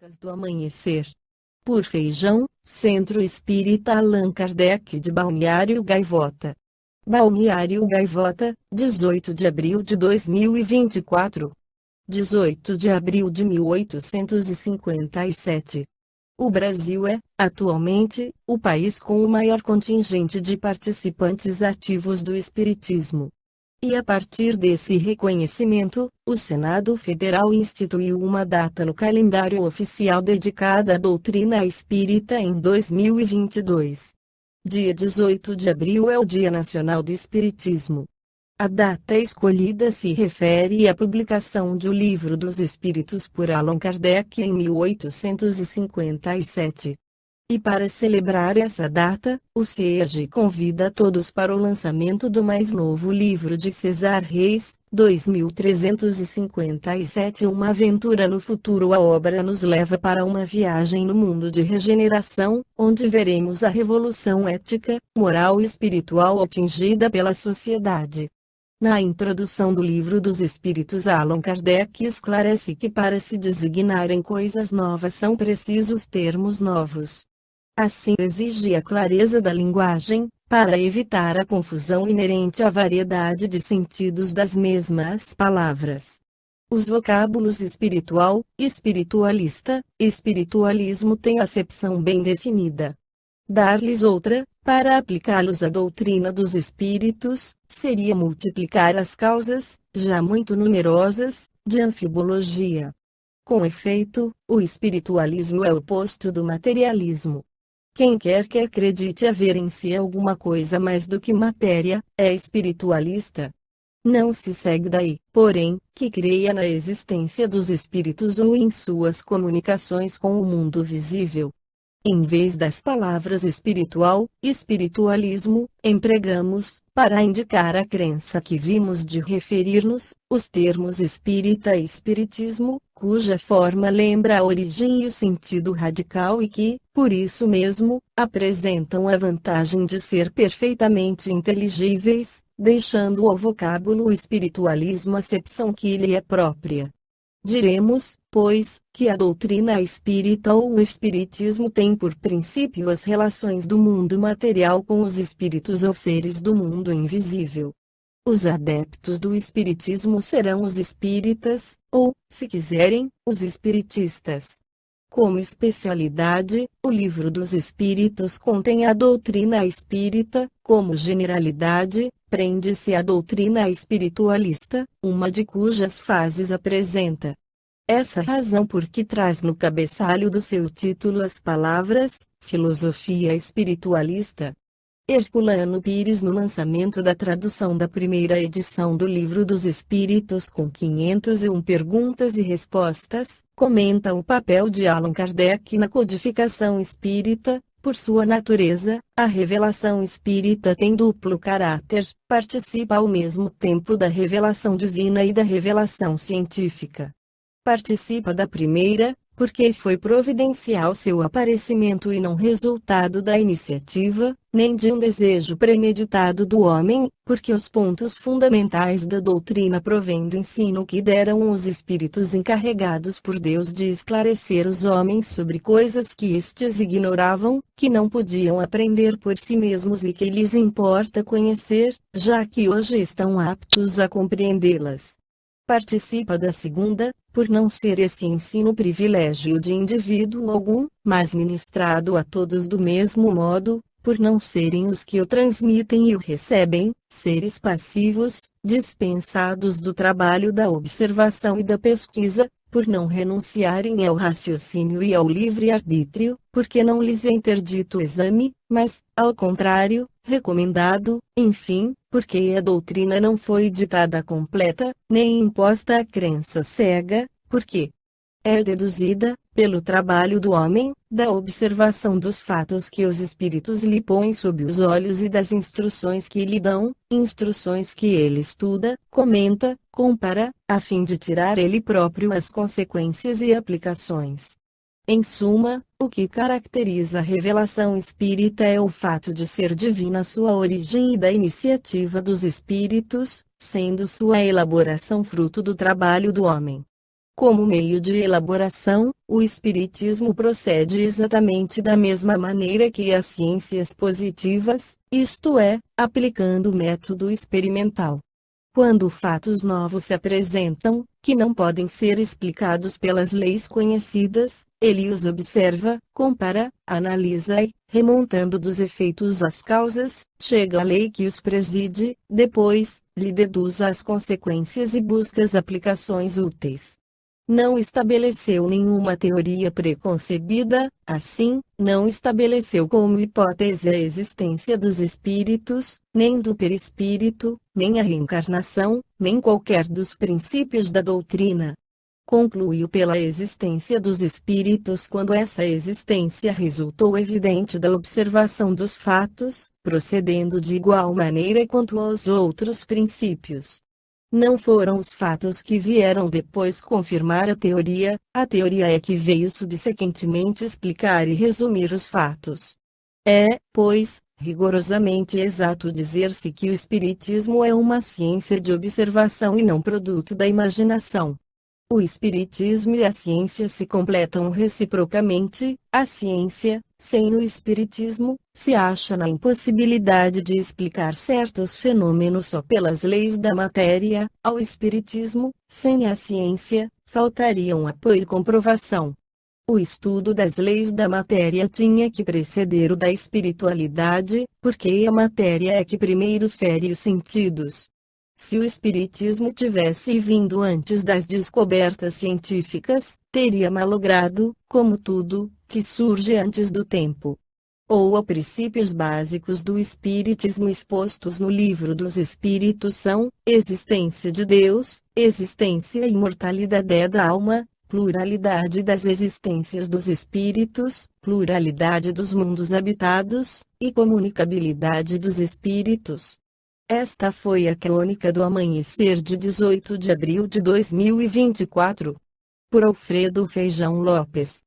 Crônicas do Amanhecer. Por Feijão, Centro Espírita Allan Kardec de Balneário Gaivota. Balneário Gaivota, 18 de abril de 2024. 18 de abril de 1857. O Brasil é, atualmente, o país com o maior contingente de participantes ativos do Espiritismo. E a partir desse reconhecimento, o Senado Federal instituiu uma data no calendário oficial dedicada à doutrina espírita em 2022. Dia 18 de abril é o Dia Nacional do Espiritismo. A data escolhida se refere à publicação de O Livro dos Espíritos por Allan Kardec em 1857. E para celebrar essa data, o SEAG convida todos para o lançamento do mais novo livro de Cesar Reis, 2357 Uma Aventura no Futuro. A obra nos leva para uma viagem no mundo de regeneração, onde veremos a revolução ética, moral e espiritual atingida pela sociedade. Na introdução do Livro dos Espíritos, Allan Kardec esclarece que para se designarem coisas novas são precisos termos novos. Assim exige a clareza da linguagem, para evitar a confusão inerente à variedade de sentidos das mesmas palavras. Os vocábulos espiritual, espiritualista, espiritualismo têm acepção bem definida. Dar-lhes outra, para aplicá-los à doutrina dos espíritos, seria multiplicar as causas, já muito numerosas, de anfibologia. Com efeito, o espiritualismo é o oposto do materialismo. Quem quer que acredite haver em si alguma coisa mais do que matéria, é espiritualista. Não se segue daí, porém, que creia na existência dos espíritos ou em suas comunicações com o mundo visível. Em vez das palavras espiritual, espiritualismo, empregamos, para indicar a crença que vimos de referir-nos, os termos espírita e espiritismo, cuja forma lembra a origem e o sentido radical e que, por isso mesmo, apresentam a vantagem de ser perfeitamente inteligíveis, deixando ao vocábulo espiritualismo a acepção que lhe é própria. Diremos, pois, que a doutrina espírita ou o espiritismo tem por princípio as relações do mundo material com os espíritos ou seres do mundo invisível. Os adeptos do espiritismo serão os espíritas, ou, se quiserem, os espiritistas. Como especialidade, o Livro dos Espíritos contém a doutrina espírita, como generalidade, prende-se à doutrina espiritualista, uma de cujas fases apresenta. Essa razão porque traz no cabeçalho do seu título as palavras, filosofia espiritualista. Herculano Pires, no lançamento da tradução da primeira edição do Livro dos Espíritos com 501 perguntas e respostas, comenta o papel de Allan Kardec na codificação espírita. Por sua natureza, a revelação espírita tem duplo caráter, participa ao mesmo tempo da revelação divina e da revelação científica. Participa da primeira, porque foi providencial seu aparecimento e não resultado da iniciativa, nem de um desejo premeditado do homem, porque os pontos fundamentais da doutrina provêm do ensino que deram os espíritos encarregados por Deus de esclarecer os homens sobre coisas que estes ignoravam, que não podiam aprender por si mesmos e que lhes importa conhecer, já que hoje estão aptos a compreendê-las. Participa da segunda, por não ser esse ensino privilégio de indivíduo algum, mas ministrado a todos do mesmo modo, por não serem os que o transmitem e o recebem, seres passivos, dispensados do trabalho da observação e da pesquisa, por não renunciarem ao raciocínio e ao livre-arbítrio, porque não lhes é interdito o exame, mas, ao contrário, recomendado, enfim, porque a doutrina não foi ditada completa, nem imposta à crença cega, porque é deduzida, pelo trabalho do homem, da observação dos fatos que os espíritos lhe põem sob os olhos e das instruções que lhe dão, instruções que ele estuda, comenta, compara, a fim de tirar ele próprio as consequências e aplicações. Em suma, o que caracteriza a revelação espírita é o fato de ser divina sua origem e da iniciativa dos espíritos, sendo sua elaboração fruto do trabalho do homem. Como meio de elaboração, o Espiritismo procede exatamente da mesma maneira que as ciências positivas, isto é, aplicando o método experimental. Quando fatos novos se apresentam, que não podem ser explicados pelas leis conhecidas, ele os observa, compara, analisa e, remontando dos efeitos às causas, chega à lei que os preside, depois, lhe deduz as consequências e busca as aplicações úteis. Não estabeleceu nenhuma teoria preconcebida, assim, não estabeleceu como hipótese a existência dos espíritos, nem do perispírito, nem a reencarnação, nem qualquer dos princípios da doutrina. Concluiu pela existência dos espíritos quando essa existência resultou evidente da observação dos fatos, procedendo de igual maneira quanto aos outros princípios. Não foram os fatos que vieram depois confirmar a teoria é que veio subsequentemente explicar e resumir os fatos. É, pois, rigorosamente exato dizer-se que o Espiritismo é uma ciência de observação e não produto da imaginação. O Espiritismo e a ciência se completam reciprocamente. A ciência, sem o Espiritismo, se acha na impossibilidade de explicar certos fenômenos só pelas leis da matéria. Ao Espiritismo, sem a ciência, faltaria um apoio e comprovação. O estudo das leis da matéria tinha que preceder o da espiritualidade, porque a matéria é que primeiro fere os sentidos. Se o Espiritismo tivesse vindo antes das descobertas científicas, teria malogrado, como tudo, que surge antes do tempo. Ou os princípios básicos do Espiritismo expostos no Livro dos Espíritos são: existência de Deus, existência e imortalidade da alma, pluralidade das existências dos espíritos, pluralidade dos mundos habitados, e comunicabilidade dos espíritos. Esta foi a crônica do amanhecer de 18 de abril de 2024. Por Alfredo Feijão Lopes.